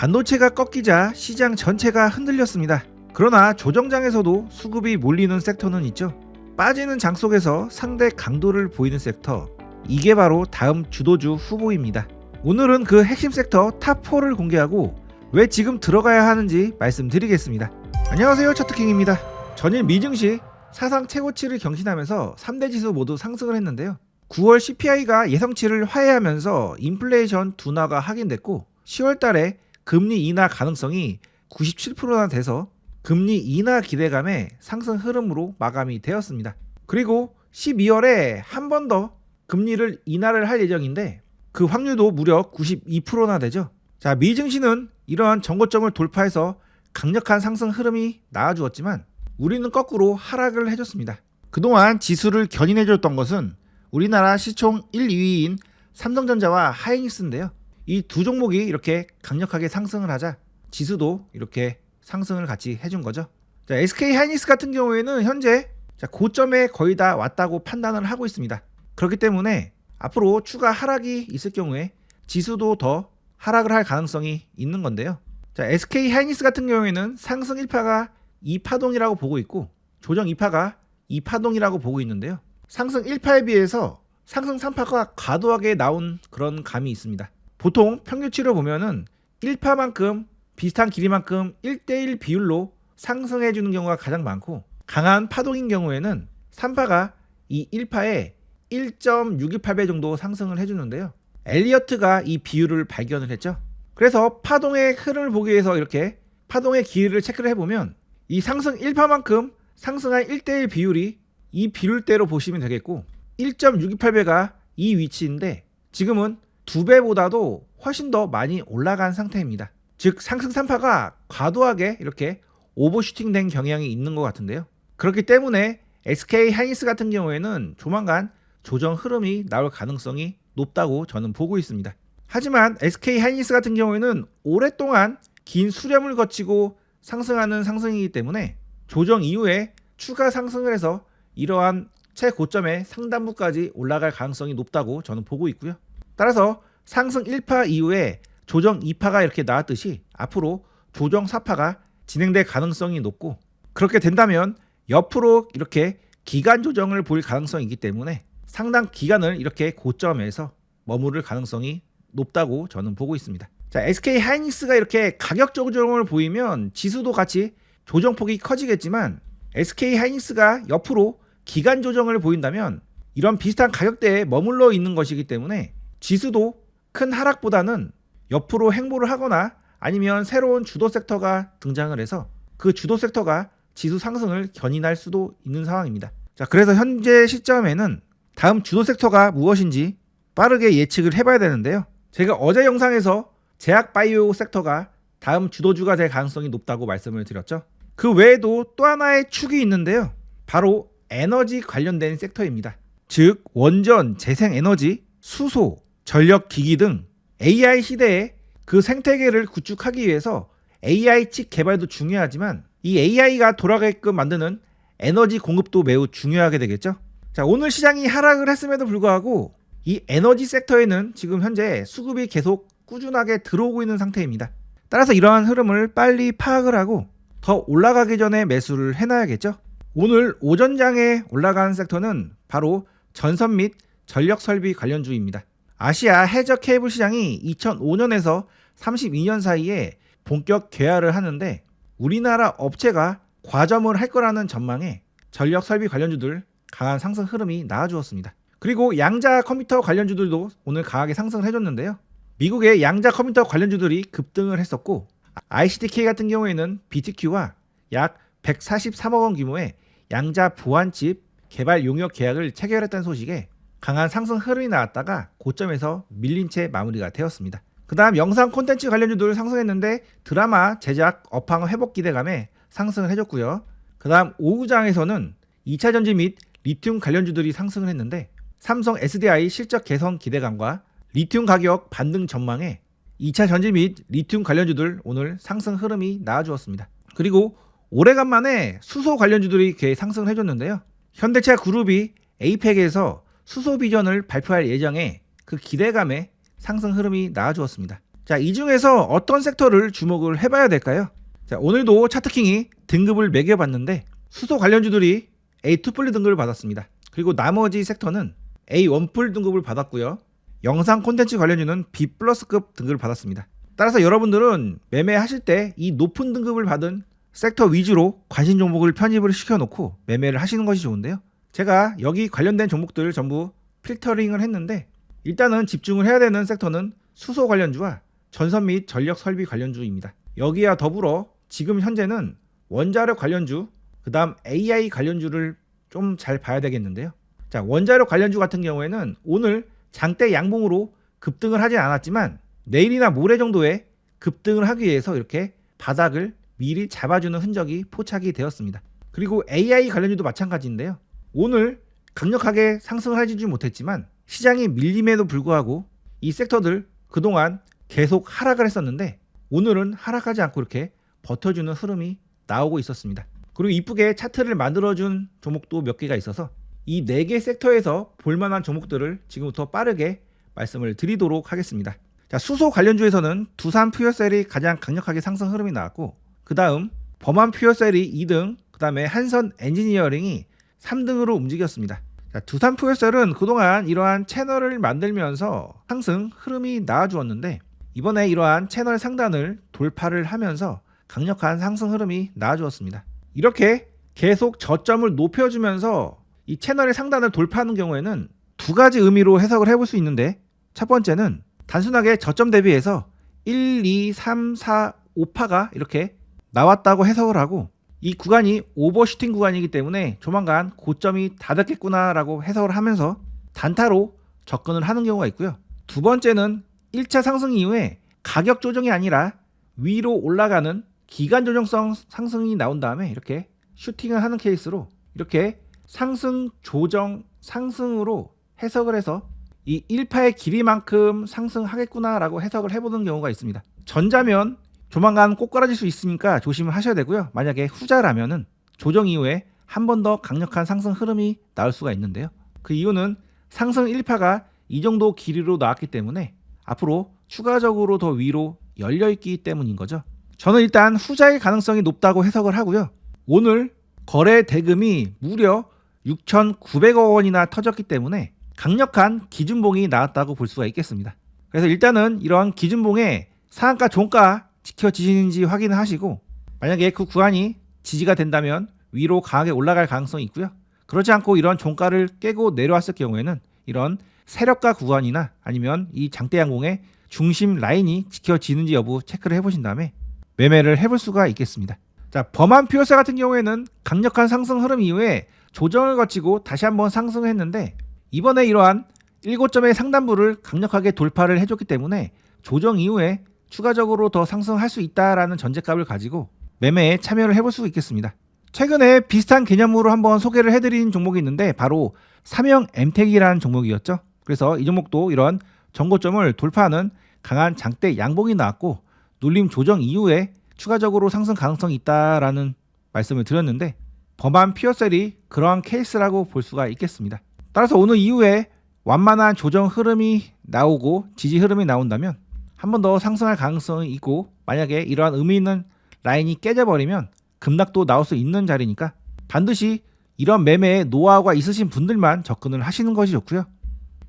반도체가 꺾이자 시장 전체가 흔들렸습니다. 그러나 조정장에서도 수급이 몰리는 섹터는 있죠. 빠지는 장 속에서 상대 강도를 보이는 섹터, 이게 바로 다음 주도주 후보입니다. 오늘은 그 핵심 섹터 탑4를 공개하고 왜 지금 들어가야 하는지 말씀드리겠습니다. 안녕하세요, 차트킹입니다. 전일 미증시 사상 최고치를 경신하면서 3대 지수 모두 상승을 했는데요. 9월 CPI가 예상치를 하회하면서 인플레이션 둔화가 확인됐고 10월 달에 금리 인하 가능성이 97%나 돼서 금리 인하 기대감의 상승 흐름으로 마감이 되었습니다. 그리고 12월에 한 번 더 금리를 인하를 할 예정인데 그 확률도 무려 92%나 되죠. 자, 미증시는 이러한 정고점을 돌파해서 강력한 상승 흐름이 나와주었지만 우리는 거꾸로 하락을 해줬습니다. 그동안 지수를 견인해줬던 것은 우리나라 시총 1, 2위인 삼성전자와 하이닉스인데요. 이 두 종목이 이렇게 강력하게 상승을 하자 지수도 이렇게 상승을 같이 해준 거죠. 자, SK 하이닉스 같은 경우에는 현재 고점에 거의 다 왔다고 판단을 하고 있습니다. 그렇기 때문에 앞으로 추가 하락이 있을 경우에 지수도 더 하락을 할 가능성이 있는 건데요. 자, SK 하이닉스 같은 경우에는 상승 1파가 2파동이라고 보고 있고 조정 2파가 2파동이라고 보고 있는데요. 상승 1파에 비해서 상승 3파가 과도하게 나온 그런 감이 있습니다. 보통 평균치를 보면은 1파만큼 비슷한 길이만큼 1대1 비율로 상승해주는 경우가 가장 많고 강한 파동인 경우에는 3파가 이 1파에 1.628배 정도 상승을 해주는데요. 엘리어트가 이 비율을 발견을 했죠. 그래서 파동의 흐름을 보기 위해서 이렇게 파동의 길이를 체크를 해보면 이 상승 1파만큼 상승한 1대1 비율이 이 비율대로 보시면 되겠고 1.628배가 이 위치인데 지금은 2배보다도 훨씬 더 많이 올라간 상태입니다. 즉 상승 3파가 과도하게 이렇게 오버슈팅 된 경향이 있는 것 같은데요. 그렇기 때문에 SK 하이닉스 같은 경우에는 조만간 조정 흐름이 나올 가능성이 높다고 저는 보고 있습니다. 하지만 SK 하이닉스 같은 경우에는 오랫동안 긴 수렴을 거치고 상승하는 상승이기 때문에 조정 이후에 추가 상승을 해서 이러한 최고점의 상단부까지 올라갈 가능성이 높다고 저는 보고 있고요. 따라서 상승 1파 이후에 조정 2파가 이렇게 나왔듯이 앞으로 조정 4파가 진행될 가능성이 높고 그렇게 된다면 옆으로 이렇게 기간 조정을 보일 가능성이 있기 때문에 상당 기간을 이렇게 고점에서 머무를 가능성이 높다고 저는 보고 있습니다. 자, SK 하이닉스가 이렇게 가격 조정을 보이면 지수도 같이 조정폭이 커지겠지만 SK 하이닉스가 옆으로 기간 조정을 보인다면 이런 비슷한 가격대에 머물러 있는 것이기 때문에 지수도 큰 하락보다는 옆으로 행보를 하거나 아니면 새로운 주도 섹터가 등장을 해서 그 주도 섹터가 지수 상승을 견인할 수도 있는 상황입니다. 자, 그래서 현재 시점에는 다음 주도 섹터가 무엇인지 빠르게 예측을 해봐야 되는데요. 제가 어제 영상에서 제약바이오 섹터가 다음 주도주가 될 가능성이 높다고 말씀을 드렸죠. 그 외에도 또 하나의 축이 있는데요. 바로 에너지 관련된 섹터입니다. 즉 원전, 재생에너지, 수소, 전력기기 등 AI 시대에 그 생태계를 구축하기 위해서 AI 칩 개발도 중요하지만 이 AI가 돌아가게끔 만드는 에너지 공급도 매우 중요하게 되겠죠. 자, 오늘 시장이 하락을 했음에도 불구하고 이 에너지 섹터에는 지금 현재 수급이 계속 꾸준하게 들어오고 있는 상태입니다. 따라서 이러한 흐름을 빨리 파악을 하고 더 올라가기 전에 매수를 해놔야겠죠. 오늘 오전장에 올라간 섹터는 바로 전선 및 전력 설비 관련주입니다. 아시아 해저 케이블 시장이 2005년에서 32년 사이에 본격 개화를 하는데 우리나라 업체가 과점을 할 거라는 전망에 전력 설비 관련주들 강한 상승 흐름이 나와주었습니다. 그리고 양자 컴퓨터 관련주들도 오늘 강하게 상승을 해줬는데요. 미국의 양자 컴퓨터 관련주들이 급등을 했었고 ICDK 같은 경우에는 BTQ와 약 143억 원 규모의 양자 보안칩 개발 용역 계약을 체결했다는 소식에 강한 상승 흐름이 나왔다가 고점에서 밀린 채 마무리가 되었습니다. 그 다음 영상 콘텐츠 관련주들 상승했는데 드라마 제작 업황 회복 기대감에 상승을 해줬고요. 그 다음 오후장에서는 2차전지 및 리튬 관련주들이 상승을 했는데 삼성 SDI 실적 개선 기대감과 리튬 가격 반등 전망에 2차 전지 및 리튬 관련주들 오늘 상승 흐름이 나와주었습니다. 그리고 오래간만에 수소 관련주들이 꽤 상승을 해줬는데요. 현대차 그룹이 에이펙에서 수소 비전을 발표할 예정에 그 기대감에 상승 흐름이 나와주었습니다. 자, 이 중에서 어떤 섹터를 주목을 해봐야 될까요? 자, 오늘도 차트킹이 등급을 매겨봤는데 수소 관련주들이 A2+ 등급을 받았습니다. 그리고 나머지 섹터는 A1+ 등급을 받았고요. 영상 콘텐츠 관련주는 B+급 등급을 받았습니다. 따라서 여러분들은 매매하실 때 이 높은 등급을 받은 섹터 위주로 관심 종목을 편입을 시켜놓고 매매를 하시는 것이 좋은데요. 제가 여기 관련된 종목들을 전부 필터링을 했는데 일단은 집중을 해야 되는 섹터는 수소 관련주와 전선 및 전력 설비 관련주입니다. 여기와 더불어 지금 현재는 원자력 관련주, 그 다음 AI 관련주를 좀 잘 봐야 되겠는데요. 자, 원자력 관련주 같은 경우에는 오늘 장대 양봉으로 급등을 하진 않았지만 내일이나 모레 정도에 급등을 하기 위해서 이렇게 바닥을 미리 잡아주는 흔적이 포착이 되었습니다. 그리고 AI 관련주도 마찬가지인데요. 오늘 강력하게 상승을 하지 못했지만 시장이 밀림에도 불구하고 이 섹터들 그동안 계속 하락을 했었는데 오늘은 하락하지 않고 이렇게 버텨주는 흐름이 나오고 있었습니다. 그리고 이쁘게 차트를 만들어준 종목도 몇 개가 있어서 이 4개 섹터에서 볼만한 종목들을 지금부터 빠르게 말씀을 드리도록 하겠습니다. 자, 수소 관련주에서는 두산 퓨어셀이 가장 강력하게 상승 흐름이 나왔고 그 다음 범한 퓨어셀이 2등, 그 다음에 한선 엔지니어링이 3등으로 움직였습니다. 자, 두산 퓨어셀은 그동안 이러한 채널을 만들면서 상승 흐름이 나와주었는데 이번에 이러한 채널 상단을 돌파를 하면서 강력한 상승 흐름이 나와주었습니다. 이렇게 계속 저점을 높여주면서 이 채널의 상단을 돌파하는 경우에는 두 가지 의미로 해석을 해볼 수 있는데 첫 번째는 단순하게 저점 대비해서 1, 2, 3, 4, 5파가 이렇게 나왔다고 해석을 하고 이 구간이 오버슈팅 구간이기 때문에 조만간 고점이 닫았겠구나 라고 해석을 하면서 단타로 접근을 하는 경우가 있고요. 두 번째는 1차 상승 이후에 가격 조정이 아니라 위로 올라가는 기간 조정성 상승이 나온 다음에 이렇게 슈팅을 하는 케이스로 이렇게 상승 조정 상승으로 해석을 해서 이 1파의 길이만큼 상승하겠구나 라고 해석을 해보는 경우가 있습니다. 전자면 조만간 꼬꾸라질 수 있으니까 조심을 하셔야 되고요. 만약에 후자라면은 조정 이후에 한 번 더 강력한 상승 흐름이 나올 수가 있는데요. 그 이유는 상승 1파가 이 정도 길이로 나왔기 때문에 앞으로 추가적으로 더 위로 열려있기 때문인 거죠. 저는 일단 후자의 가능성이 높다고 해석을 하고요. 오늘 거래 대금이 무려 6,900억 원이나 터졌기 때문에 강력한 기준봉이 나왔다고 볼 수가 있겠습니다. 그래서 일단은 이러한 기준봉의 상한가 종가 지켜지시는지 확인하시고 만약에 그 구간이 지지가 된다면 위로 강하게 올라갈 가능성이 있고요. 그렇지 않고 이런 종가를 깨고 내려왔을 경우에는 이런 세력가 구간이나 아니면 이 장대 양봉의 중심 라인이 지켜지는지 여부 체크를 해보신 다음에 매매를 해볼 수가 있겠습니다. 자, 범한 퓨어셀 같은 경우에는 강력한 상승 흐름 이후에 조정을 거치고 다시 한번 상승했는데 이번에 이러한 7점의 상단부를 강력하게 돌파를 해줬기 때문에 조정 이후에 추가적으로 더 상승할 수 있다라는 전제값을 가지고 매매에 참여를 해볼 수 있겠습니다. 최근에 비슷한 개념으로 한번 소개를 해드린 종목이 있는데 바로 삼형 엠텍이라는 종목이었죠. 그래서 이 종목도 이런 전고점을 돌파하는 강한 장대 양봉이 나왔고 눌림 조정 이후에 추가적으로 상승 가능성이 있다라는 말씀을 드렸는데 범한 퓨어셀이 그러한 케이스라고 볼 수가 있겠습니다. 따라서 오늘 이후에 완만한 조정 흐름이 나오고 지지 흐름이 나온다면 한 번 더 상승할 가능성이 있고 만약에 이러한 의미 있는 라인이 깨져버리면 급락도 나올 수 있는 자리니까 반드시 이런 매매에 노하우가 있으신 분들만 접근을 하시는 것이 좋고요.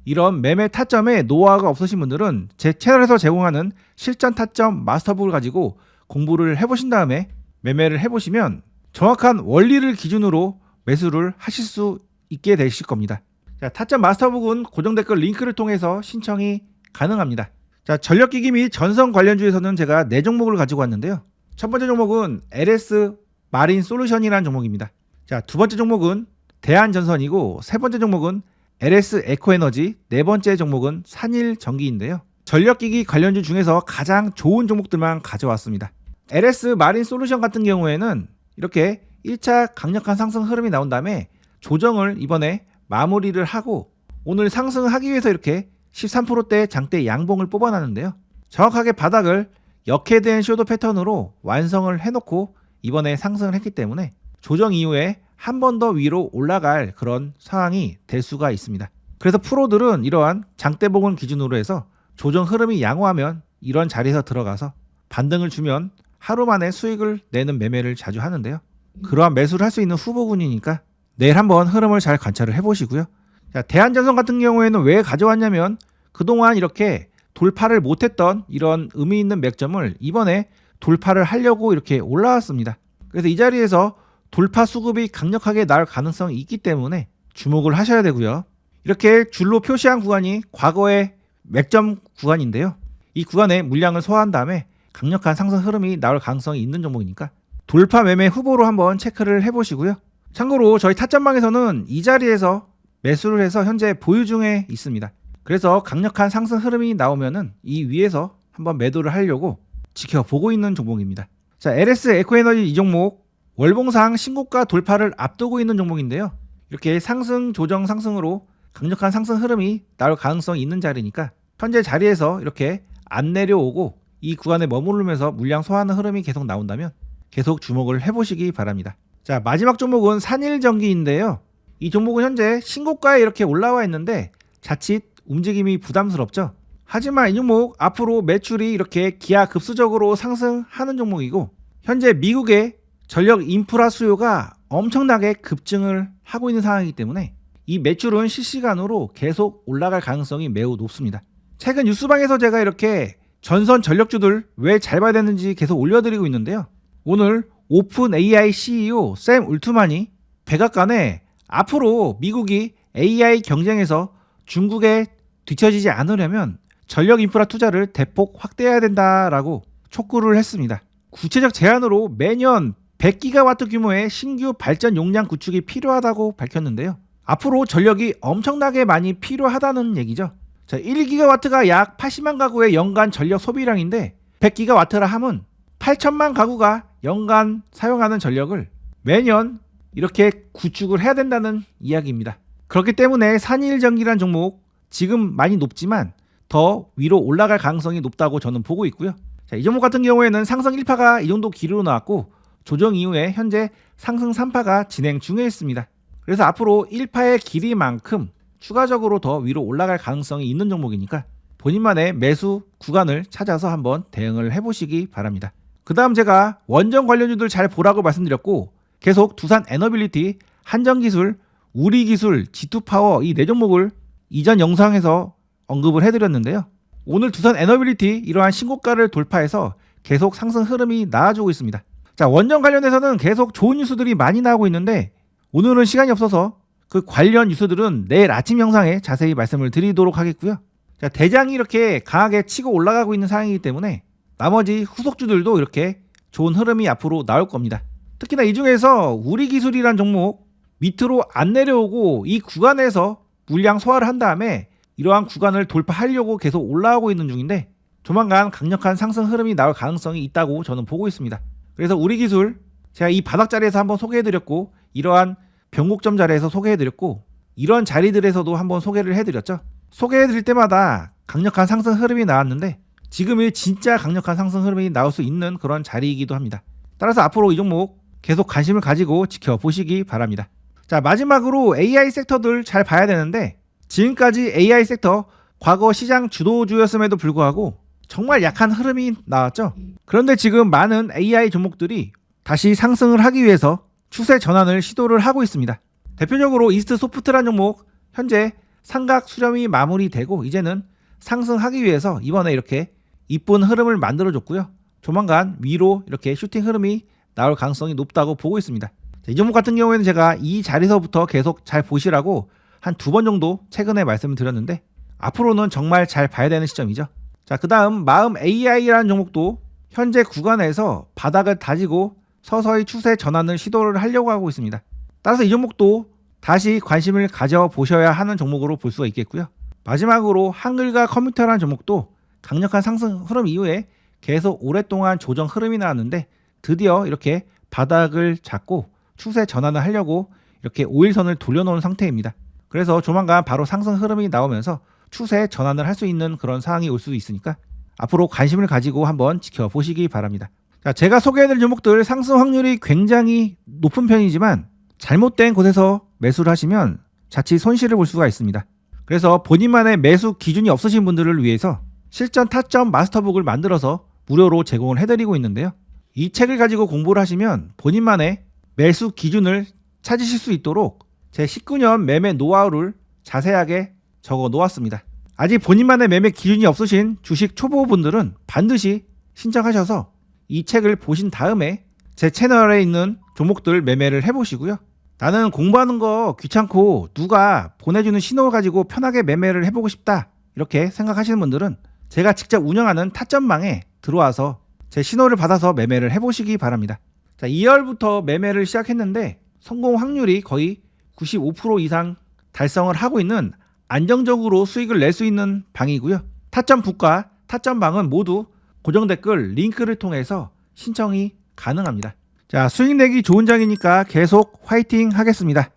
이런 매매 타점에 노하우가 없으신 분들은 제 채널에서 제공하는 실전 타점 마스터북을 가지고 공부를 해보신 다음에 매매를 해보시면 정확한 원리를 기준으로 매수를 하실 수 있게 되실 겁니다. 자, 타점 마스터북은 고정 댓글 링크를 통해서 신청이 가능합니다. 자, 전력기기 및 전선 관련주에서는 제가 4종목을 가지고 왔는데요. 첫 번째 종목은 LS 마린 솔루션이라는 종목입니다. 자, 두 번째 종목은 대한전선이고 세 번째 종목은 LS 에코에너지, 네 번째 종목은 산일전기인데요. 전력기기 관련주 중에서 가장 좋은 종목들만 가져왔습니다. LS 마린 솔루션 같은 경우에는 이렇게 1차 강력한 상승 흐름이 나온 다음에 조정을 이번에 마무리를 하고 오늘 상승하기 위해서 이렇게 13%대 장대 양봉을 뽑아놨는데요. 정확하게 바닥을 역해된 섀도우 패턴으로 완성을 해놓고 이번에 상승을 했기 때문에 조정 이후에 한 번 더 위로 올라갈 그런 상황이 될 수가 있습니다. 그래서 프로들은 이러한 장대봉을 기준으로 해서 조정 흐름이 양호하면 이런 자리에서 들어가서 반등을 주면 하루 만에 수익을 내는 매매를 자주 하는데요. 그러한 매수를 할 수 있는 후보군이니까 내일 한번 흐름을 잘 관찰을 해보시고요. 자, 대한전선 같은 경우에는 왜 가져왔냐면 그동안 이렇게 돌파를 못했던 이런 의미 있는 맥점을 이번에 돌파를 하려고 이렇게 올라왔습니다. 그래서 이 자리에서 돌파 수급이 강력하게 나올 가능성이 있기 때문에 주목을 하셔야 되고요. 이렇게 줄로 표시한 구간이 과거의 맥점 구간인데요. 이 구간에 물량을 소화한 다음에 강력한 상승 흐름이 나올 가능성이 있는 종목이니까 돌파 매매 후보로 한번 체크를 해보시고요. 참고로 저희 타점방에서는 이 자리에서 매수를 해서 현재 보유 중에 있습니다. 그래서 강력한 상승 흐름이 나오면은 이 위에서 한번 매도를 하려고 지켜보고 있는 종목입니다. 자, LS 에코에너지 이 종목 월봉상 신고가 돌파를 앞두고 있는 종목인데요. 이렇게 상승 조정 상승으로 강력한 상승 흐름이 나올 가능성이 있는 자리니까 현재 자리에서 이렇게 안 내려오고 이 구간에 머무르면서 물량 소화하는 흐름이 계속 나온다면 계속 주목을 해보시기 바랍니다. 자, 마지막 종목은 산일전기인데요. 이 종목은 현재 신고가에 이렇게 올라와 있는데 자칫 움직임이 부담스럽죠. 하지만 이 종목 앞으로 매출이 이렇게 기하급수적으로 상승하는 종목이고 현재 미국의 전력 인프라 수요가 엄청나게 급증을 하고 있는 상황이기 때문에 이 매출은 실시간으로 계속 올라갈 가능성이 매우 높습니다. 최근 뉴스방에서 제가 이렇게 전선 전력주들 왜 잘 봐야 되는지 계속 올려드리고 있는데요. 오늘 오픈 AI CEO 샘 울트만이 백악관에 앞으로 미국이 AI 경쟁에서 중국에 뒤처지지 않으려면 전력 인프라 투자를 대폭 확대해야 된다라고 촉구를 했습니다. 구체적 제안으로 매년 100기가와트 규모의 신규 발전 용량 구축이 필요하다고 밝혔는데요. 앞으로 전력이 엄청나게 많이 필요하다는 얘기죠. 자, 1기가와트가 약 80만 가구의 연간 전력 소비량인데 100기가와트라 함은 8천만 가구가 연간 사용하는 전력을 매년 이렇게 구축을 해야 된다는 이야기입니다. 그렇기 때문에 산일전기란 종목 지금 많이 높지만 더 위로 올라갈 가능성이 높다고 저는 보고 있고요. 자, 이 종목 같은 경우에는 상승 1파가 이 정도 길이로 나왔고 조정 이후에 현재 상승 3파가 진행 중에 있습니다. 그래서 앞으로 1파의 길이만큼 추가적으로 더 위로 올라갈 가능성이 있는 종목이니까 본인만의 매수 구간을 찾아서 한번 대응을 해보시기 바랍니다. 그 다음 제가 원전 관련주들 잘 보라고 말씀드렸고 계속 두산 에너빌리티, 한전기술, 우리기술, G2파워 이 네 종목을 이전 영상에서 언급을 해드렸는데요. 오늘 두산 에너빌리티 이러한 신고가를 돌파해서 계속 상승 흐름이 나아지고 있습니다. 자, 원전 관련해서는 계속 좋은 뉴스들이 많이 나오고 있는데 오늘은 시간이 없어서 그 관련 뉴스들은 내일 아침 영상에 자세히 말씀을 드리도록 하겠고요. 자, 대장이 이렇게 강하게 치고 올라가고 있는 상황이기 때문에 나머지 후속주들도 이렇게 좋은 흐름이 앞으로 나올 겁니다. 특히나 이 중에서 우리기술이란 종목 밑으로 안 내려오고 이 구간에서 물량 소화를 한 다음에 이러한 구간을 돌파하려고 계속 올라오고 있는 중인데 조만간 강력한 상승 흐름이 나올 가능성이 있다고 저는 보고 있습니다. 그래서 우리기술 제가 이 바닥 자리에서 한번 소개해드렸고 이러한 변곡점 자리에서 소개해드렸고 이런 자리들에서도 한번 소개를 해드렸죠. 소개해드릴 때마다 강력한 상승 흐름이 나왔는데 지금이 진짜 강력한 상승 흐름이 나올 수 있는 그런 자리이기도 합니다. 따라서 앞으로 이 종목 계속 관심을 가지고 지켜보시기 바랍니다. 자, 마지막으로 AI 섹터들 잘 봐야 되는데 지금까지 AI 섹터 과거 시장 주도주였음에도 불구하고 정말 약한 흐름이 나왔죠. 그런데 지금 많은 AI 종목들이 다시 상승을 하기 위해서 추세 전환을 시도를 하고 있습니다. 대표적으로 이스트 소프트라는 종목 현재 삼각 수렴이 마무리되고 이제는 상승하기 위해서 이번에 이렇게 이쁜 흐름을 만들어줬고요. 조만간 위로 이렇게 슈팅 흐름이 나올 가능성이 높다고 보고 있습니다. 자, 이 종목 같은 경우에는 제가 이 자리에서부터 계속 잘 보시라고 한 2번 정도 최근에 말씀을 드렸는데 앞으로는 정말 잘 봐야 되는 시점이죠. 자, 그 다음 마음 AI라는 종목도 현재 구간에서 바닥을 다지고 서서히 추세 전환을 시도를 하려고 하고 있습니다. 따라서 이 종목도 다시 관심을 가져보셔야 하는 종목으로 볼 수가 있겠고요. 마지막으로 한글과 컴퓨터라는 종목도 강력한 상승 흐름 이후에 계속 오랫동안 조정 흐름이 나왔는데 드디어 이렇게 바닥을 잡고 추세 전환을 하려고 이렇게 5일선을 돌려놓은 상태입니다. 그래서 조만간 바로 상승 흐름이 나오면서 추세 전환을 할 수 있는 그런 상황이 올 수도 있으니까 앞으로 관심을 가지고 한번 지켜보시기 바랍니다. 자, 제가 소개해드릴 종목들 상승 확률이 굉장히 높은 편이지만 잘못된 곳에서 매수를 하시면 자칫 손실을 볼 수가 있습니다. 그래서 본인만의 매수 기준이 없으신 분들을 위해서 실전 타점 마스터북을 만들어서 무료로 제공을 해드리고 있는데요. 이 책을 가지고 공부를 하시면 본인만의 매수 기준을 찾으실 수 있도록 제 19년 매매 노하우를 자세하게 적어 놓았습니다. 아직 본인만의 매매 기준이 없으신 주식 초보분들은 반드시 신청하셔서 이 책을 보신 다음에 제 채널에 있는 종목들 매매를 해보시고요. 나는 공부하는 거 귀찮고 누가 보내주는 신호를 가지고 편하게 매매를 해보고 싶다 이렇게 생각하시는 분들은 제가 직접 운영하는 타점방에 들어와서 제 신호를 받아서 매매를 해보시기 바랍니다. 자, 2월부터 매매를 시작했는데 성공 확률이 거의 95% 이상 달성을 하고 있는 안정적으로 수익을 낼 수 있는 방이고요. 타점북과 타점방은 모두 고정 댓글 링크를 통해서 신청이 가능합니다. 자, 수익 내기 좋은 장이니까 계속 화이팅 하겠습니다.